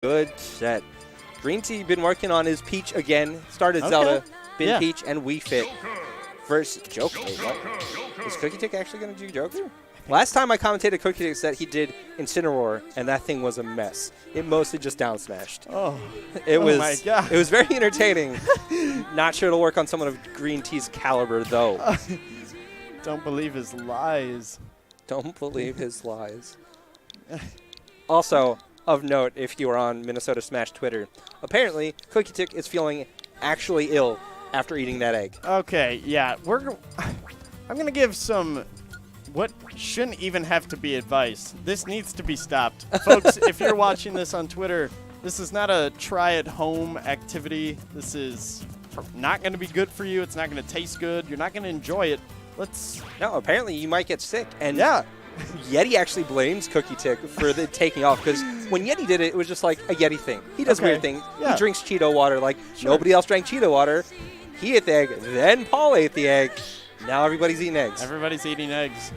Good set. Green Tea been working on his Peach again. Started Zelda, been Peach, and Wii Fit. Versus Joker. Wait, what? Is Cookietic actually going to do Joker? Last time I commentated Cookietic set, he did Incineroar, and that thing was a mess. It mostly just down smashed. Oh, my God. It was very entertaining. Not sure it'll work on someone of Green Tea's caliber, though. Don't believe his lies. Don't believe his lies. Also, of note, if you are on Minnesota Smash Twitter, apparently Cookietic is feeling actually ill after eating that egg. Okay, yeah, I'm gonna give some what shouldn't even have to be advice. This needs to be stopped, folks. If you're watching this on Twitter, this is not a try-at-home activity. This is not going to be good for you. It's not going to taste good. You're not going to enjoy it. No, apparently you might get sick. And yeah. Yeti actually blames Cookietic for the taking off, because when Yeti did it, it was just like a Yeti thing. He does weird things. Yeah. He drinks Cheeto water like nobody else drank Cheeto water. He ate the egg, then Paul ate the egg. Now everybody's eating eggs. Everybody's eating eggs.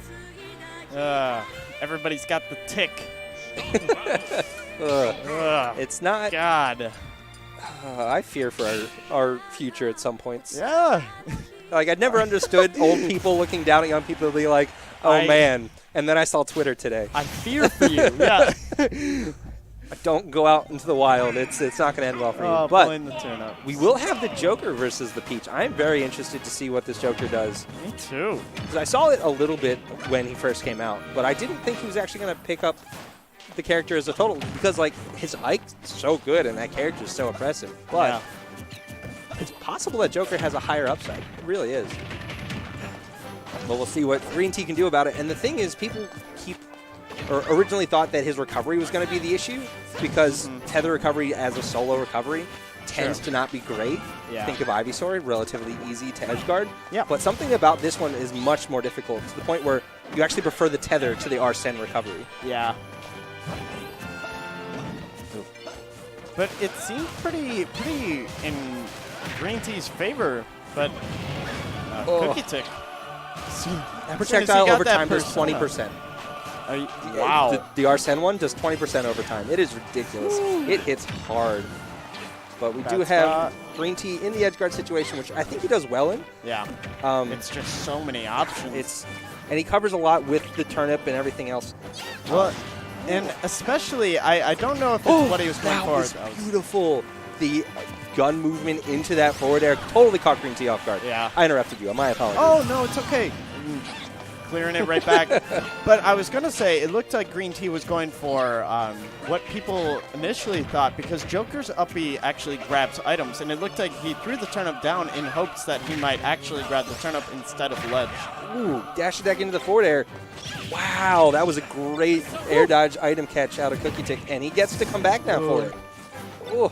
Everybody's got the tick. It's not. God. I fear for our future at some points. Yeah. Like, I'd never understood old people looking down at young people and be like, oh, man. And then I saw Twitter today. I fear for you. Yeah. Don't go out into the wild. It's not going to end well for you. But we will have the Joker versus the Peach. I'm very interested to see what this Joker does. Me too. Because I saw it a little bit when he first came out, but I didn't think he was actually going to pick up the character as a total, because like his Ike's so good and that character is so impressive. But it's possible that Joker has a higher upside. It really is. But we'll see what Green Tea can do about it. And the thing is, people originally thought that his recovery was going to be the issue, because tether recovery as a solo recovery tends to not be great. Yeah. Think of Ivysaur, relatively easy to edgeguard. Yeah. But something about this one is much more difficult, to the point where you actually prefer the tether to the Arsene recovery. Yeah. But it seemed pretty in Green Tea's favor, but Cookietic. That projectile over time does 20%. Wow. The Arsene one does 20% over time. It is ridiculous. It hits hard. But we do have Green Tea in the edgeguard situation, which I think he does well in. Yeah. It's just so many options. And he covers a lot with the turnip and everything else. Well, and especially, I don't know if it's what he was going for. That was beautiful. The gun movement into that forward air totally caught Green Tea off guard. Yeah. I interrupted you. My apologies. Oh, no, it's okay. Clearing it right back. But I was going to say, it looked like Green Tea was going for what people initially thought, because Joker's uppy actually grabs items, and it looked like he threw the turnip down in hopes that he might actually grab the turnip instead of ledge. Ooh, dash attack into the forward air. Wow, that was a great air dodge item catch out of Cookietic, and he gets to come back now for it. Ooh.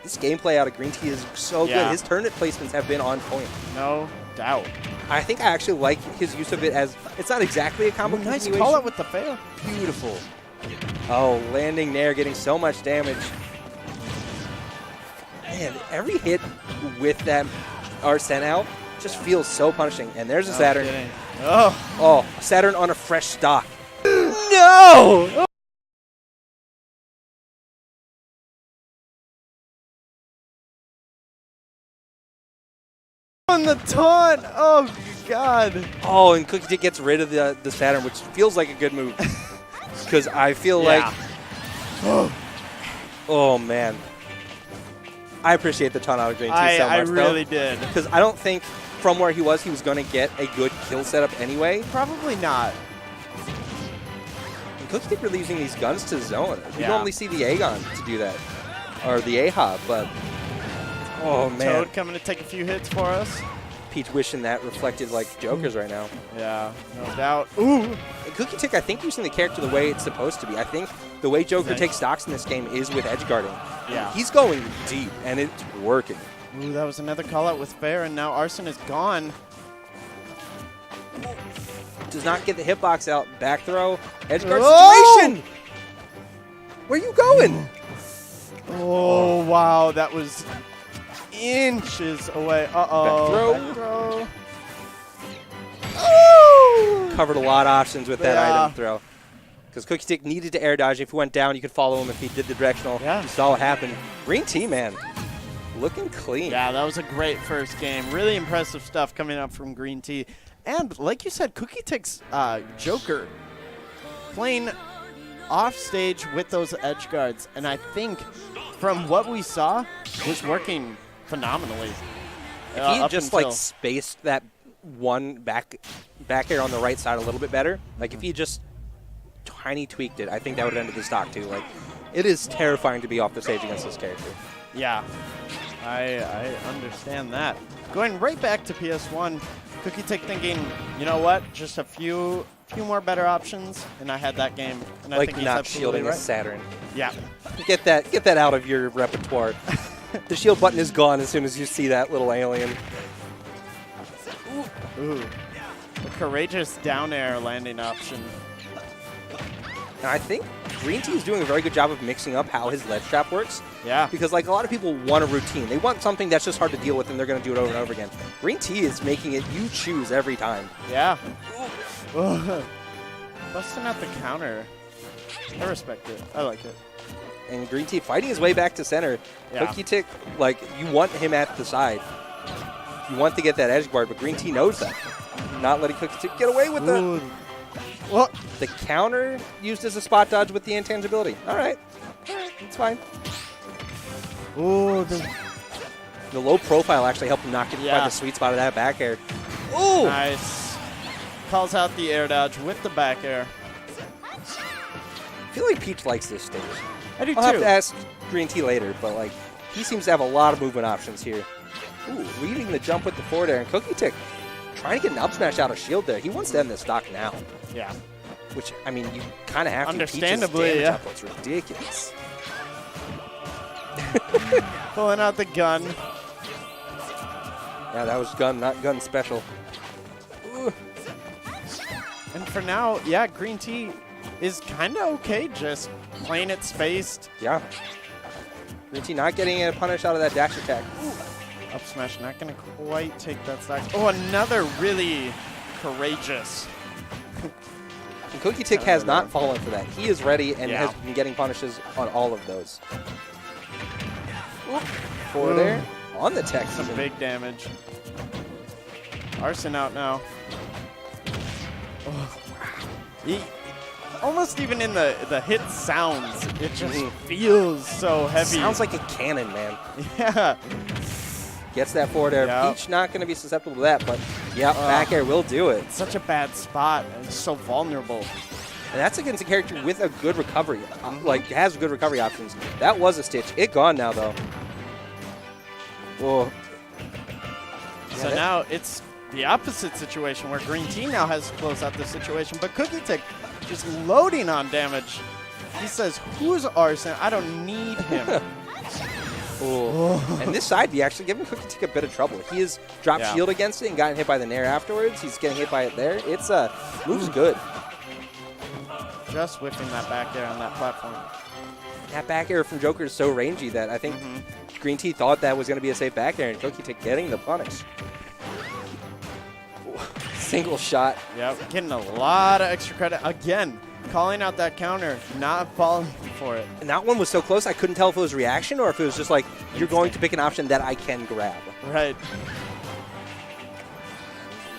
This gameplay out of Green Tea is so good. His turnip placements have been on point. No doubt. I think I actually like his use of it as, it's not exactly a combo nice call out with the fail. Beautiful. Oh, landing there, getting so much damage. Man, every hit with that Arsene out just feels so punishing. And there's a Saturn. Oh, Saturn on a fresh stock. No! On the taunt! Oh, God. Oh, and Cookietic gets rid of the Saturn, which feels like a good move. Because I feel like... Oh, man. I appreciate the taunt out of Green Tea so much, I really did. Because I don't think from where he was going to get a good kill setup anyway. Probably not. And Cookietic really using these guns to zone. You normally see the Aegon to do that. Or the Ahab, but... Oh, man. Toad coming to take a few hits for us. Peach wishing that reflected like Joker's right now. Yeah, no doubt. Ooh! And Cookietic, I think, using the character the way it's supposed to be. I think the way Joker takes stocks in this game is with edge guarding. Yeah. He's going deep, and it's working. Ooh, that was another call out with Fair, and now Arsene is gone. Does not get the hitbox out. Back throw. Edge guard situation! Where are you going? Oh, wow. That was inches away. Uh-oh. Back throw. Oh! Covered a lot of options with that item throw. Because Cookietic needed to air dodge. If he went down, you could follow him if he did the directional. Yeah. You saw what happened. Green Tea, man, looking clean. Yeah, that was a great first game. Really impressive stuff coming up from Green Tea. And like you said, Cookietic's Joker playing off stage with those edge guards. And I think from what we saw, was working phenomenally. If he just like spaced that one back air on the right side a little bit better, like if he just tiny tweaked it, I think that would have ended the stock too. Like, it is terrifying to be off the stage against this character. Yeah, I understand that. Going right back to PS1, Cookietic thinking, you know what, just a few more better options, and I had that game. And I like think he's not shielding right. a Saturn. Yeah. Get that out of your repertoire. The shield button is gone as soon as you see that little alien. Ooh. A courageous down air landing option. And I think Green Tea is doing a very good job of mixing up how his ledge trap works. Yeah. Because like a lot of people want a routine. They want something that's just hard to deal with and they're going to do it over and over again. Green Tea is making it you choose every time. Yeah. Busting out the counter. I respect it. I like it. And Green Tea fighting his way back to center. Yeah. Cookietic, like, you want him at the side. You want to get that edge guard, but Green Tea knows that. Not letting Cookietic get away with the counter used as a spot dodge with the intangibility. All right, it's fine. Ooh, the low profile actually helped him not get by the sweet spot of that back air. Ooh! Nice. Calls out the air dodge with the back air. I feel like Peach likes this stage. I do I'll have too. to ask Green Tea later, but like he seems to have a lot of movement options here. Ooh, reading the jump with the forward air, and Cookietic trying to get an up smash out of shield there. He wants to end this stock now. Yeah. Which, I mean, you kind of have to. Understandably, Peach's damage yeah. output's ridiculous. Pulling out the gun. Yeah, that was gun, not gun special. Ooh. And for now, yeah, Green Tea is kind of okay just playing it spaced. Yeah. Green Tea not getting a punish out of that dash attack. Ooh. Up smash not going to quite take that stock. Oh, another really courageous. And Cookietic has not fallen for that. He is ready and has been getting punishes on all of those. Forward there on the tech. Some big damage. Arson out now. Oh. He, almost even in the hit sounds, it just feels so heavy. Sounds like a cannon, man. Yeah. Gets that forward air. Yep. Peach not going to be susceptible to that, but yeah, back air will do it. Such a bad spot. It's so vulnerable. And that's against a character with a good recovery, like has good recovery options. That was a stitch. It gone now though. Whoa. So now it's the opposite situation where Green Tea now has to close out the situation, but Cookietic just loading on damage. He says, "Who's Arson? I don't need him." And this side, he actually giving Cookietic a bit of trouble. He has dropped shield against it and gotten hit by the nair afterwards. He's getting hit by it there. It's moves good. Just whipping that back there on that platform. That back air from Joker is so rangy that I think Green Tea thought that was going to be a safe back air, and Cookietic getting the punish. Single shot. Yep, getting a lot of extra credit. Again, calling out that counter, not falling for it. And that one was so close, I couldn't tell if it was reaction or if it was just like, you're going to pick an option that I can grab. Right.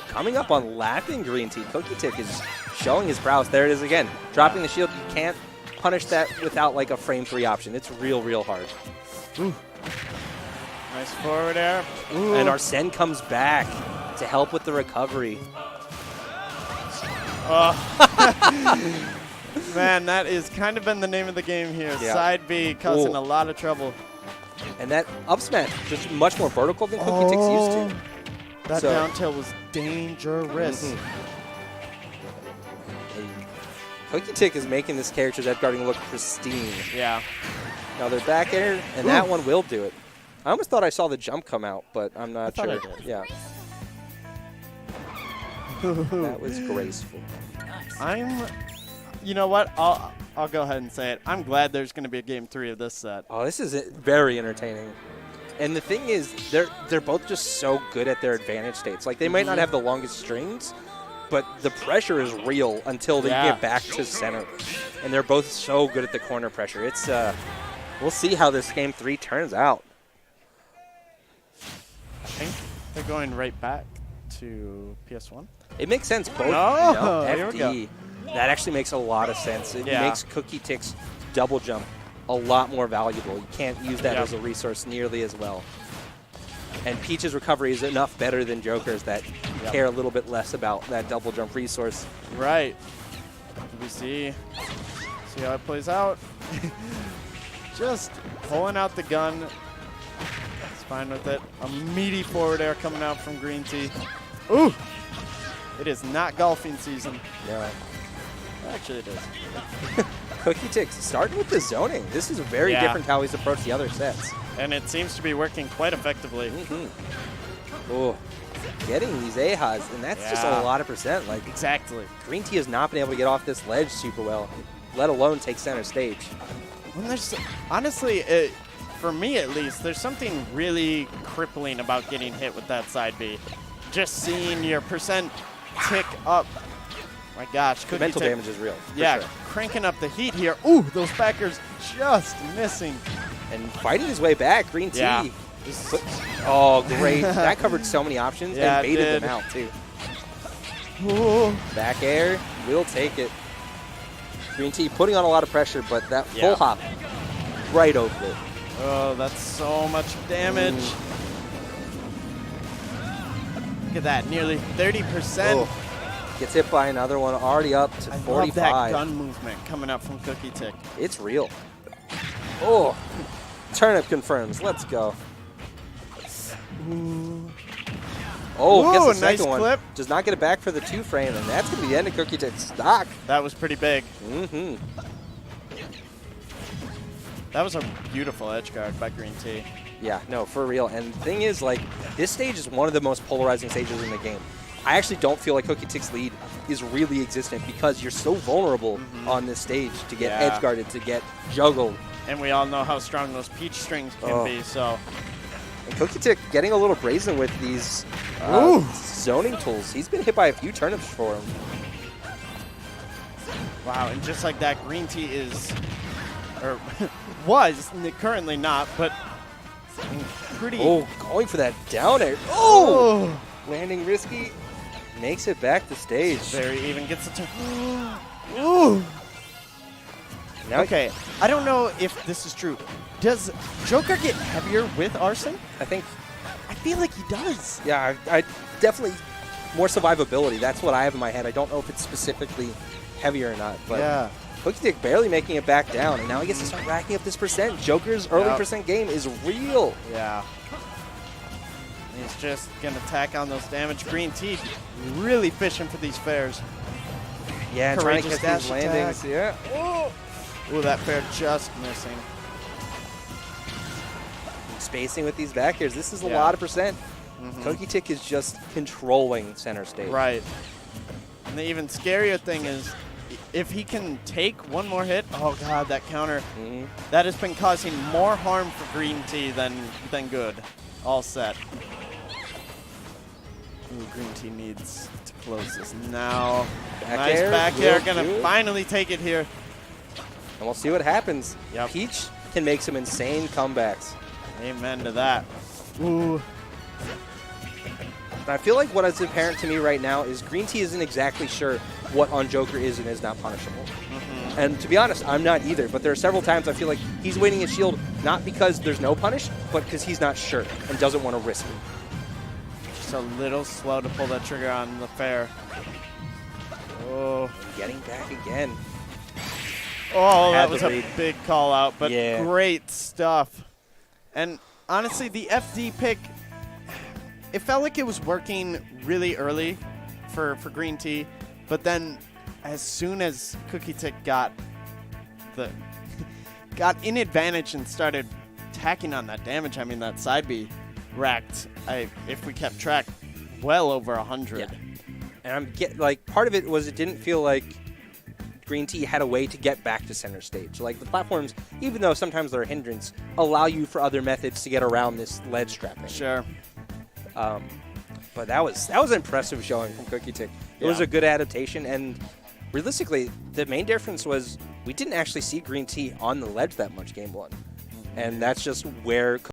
Coming up on lapping Green Tea, Cookietic is showing his prowess. There it is again. Dropping the shield, you can't punish that without like a frame 3 option. It's real hard. Ooh. Nice forward air. Ooh. And Arsene comes back to help with the recovery. Man, that is kind of been the name of the game here. Yeah. Side B causing a lot of trouble. And that up smash, just much more vertical than Cookietic's used to. That down tilt was dangerous. Cookietic is making this character's edge guarding look pristine. Yeah. Now they're back air, and that one will do it. I almost thought I saw the jump come out, but I'm not sure. I did. Yeah. That was graceful. You know what? I'll go ahead and say it. I'm glad there's going to be a game 3 of this set. Oh, this is very entertaining. And the thing is, they're both just so good at their advantage states. Like, they might not have the longest strings, but the pressure is real until they get back to center. and they're both so good at the corner pressure. It's we'll see how this game 3 turns out. I think they're going right back to PS1. It makes sense. Both here we FD. That actually makes a lot of sense. It makes Cookietic's double jump a lot more valuable. You can't use that as a resource nearly as well. And Peach's recovery is enough better than Joker's that care a little bit less about that double jump resource. Right. We see how it plays out. Just pulling out the gun. It's fine with it. A meaty forward air coming out from Green Tea. Ooh! It is not golfing season. Yeah. Actually, it is. Cookietic starting with the zoning. This is very different how he's approached the other sets. And it seems to be working quite effectively. Oh, getting these Jaaahs, and that's just a lot of percent. Like exactly. Green Tea has not been able to get off this ledge super well, let alone take center stage. When there's honestly, for me at least, there's something really crippling about getting hit with that side B. Just seeing your percent tick up. My gosh, the mental damage is real. Yeah, sure. Cranking up the heat here. Ooh, those backers just missing. And fighting his way back, Green Tea. Yeah. Oh, great. That covered so many options and baited them out, too. Ooh. Back air, will take it. Green Tea putting on a lot of pressure, but that full hop right over it. Oh, that's so much damage. Look at that, nearly 30%. Oh. Gets hit by another one, already up to 45. I love that gun movement coming up from Cookietic. It's real. Oh, turnip confirms. Let's go. Ooh. Oh, gets the nice second one. clip. Does not get it back for the 2-frame, and that's going to be the end of Cookietic's stock. That was pretty big. That was a beautiful edge guard by Green Tea. Yeah, no, for real. And the thing is, like, this stage is one of the most polarizing stages in the game. I actually don't feel like Cookietic's lead is really existent because you're so vulnerable on this stage to get edge guarded, to get juggled. And we all know how strong those peach strings can be, so. And Cookietic getting a little brazen with these zoning tools. He's been hit by a few turnips for him. Wow, and just like that, Green Tea is, or was, currently not, but pretty. Oh, going for that down air. Oh! Landing risky. Makes it back to stage. Very even, gets it to. Ooh! Now okay, I don't know if this is true. Does Joker get heavier with Arson? I feel like he does. Yeah, I definitely more survivability. That's what I have in my head. I don't know if it's specifically heavier or not, but Cookietic barely making it back down, and now he gets to start racking up this percent. Joker's early percent game is real. Yeah. He's just going to tack on those damage. Green Tea really fishing for these fairs. Yeah, trying to catch these landings. Yeah. Ooh, that fair just missing. Spacing with these back airs. This is a lot of percent. Cookietic is just controlling center stage. Right. And the even scarier thing is if he can take one more hit, oh god, that counter, that has been causing more harm for Green Tea than good. All set. Ooh, Green Tea needs to close this now. Nice back air, gonna finally take it here. And we'll see what happens. Peach can make some insane comebacks. Amen to that. Ooh. I feel like what is apparent to me right now is Green Tea isn't exactly sure what on Joker is and is not punishable. And to be honest, I'm not either, but there are several times I feel like he's waiting his shield not because there's no punish, but because he's not sure and doesn't want to risk it. Just a little slow to pull that trigger on the fair. Oh. Getting back again. Oh, that was a big call out, but great stuff. And honestly, the FD pick, it felt like it was working really early for Green Tea, but then as soon as Cookietic got in advantage and started tacking on that damage, I mean that side B racked, if we kept track, well over 100. Yeah. And part of it was it didn't feel like Green Tea had a way to get back to center stage. Like the platforms, even though sometimes they're a hindrance, allow you for other methods to get around this ledge trapping. Sure. But that was an impressive showing from Cookietic. It was a good adaptation, and realistically, the main difference was we didn't actually see green tea on the ledge that much game one. And that's just where